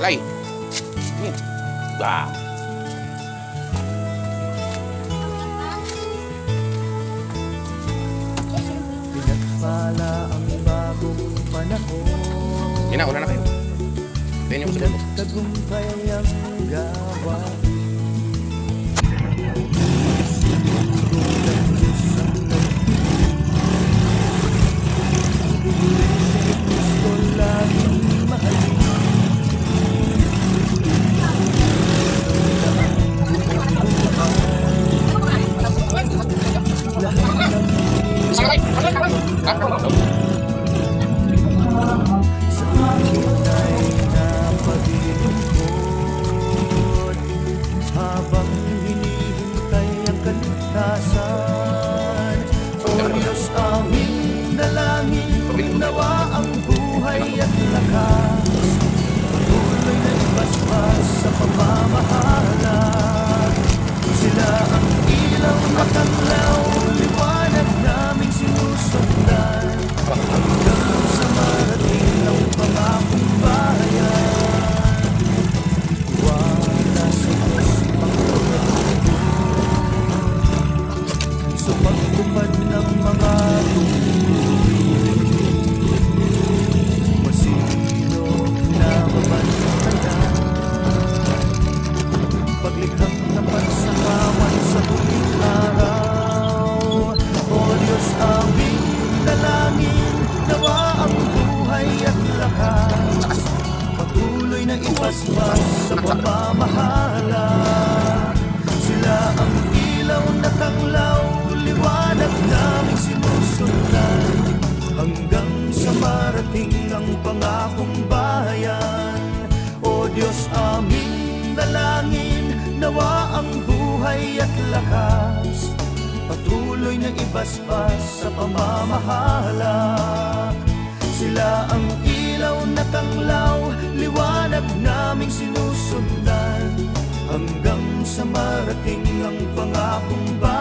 Tay. Bah. Pinagpala ang bagong panahon. Yan na, una na kayo. Tingnan niyo ko sa bundok. Pinagtagumpay ang gawain. Gusto laging mahalin. Sa akin ay napaglilingkod habang hinihintay ang kaligtasan. O Diyos, aming dalangin, nawa ang buhay at lakas patuloy na ibasbas sa pamamahala. Sila ang ilaw na tanglaw, liwanag naming sinusundan hanggang sa marating ng pangakong bayan. Wala sa Diyos pagpapatuloy sa pagtupad ng mga tungkulin. Masino na mabantayan, paglikhang napagsakawan sa huling araw. O Diyos, aming dalangin, nawa ang buhay at lakas patuloy na ipaspas sa pamamahala. Sila ang ilaw na tanglaw, liwanag naming sinusundan hanggang sa marating ang pangakong bayan. O Diyos, aming dalangin, nawa ang buhay at lakas patuloy na ibasbas sa pamamahala. Sila ang ilaw na tanglaw, liwanag naming sinusundan hanggang sa marating ang pangakong bayan.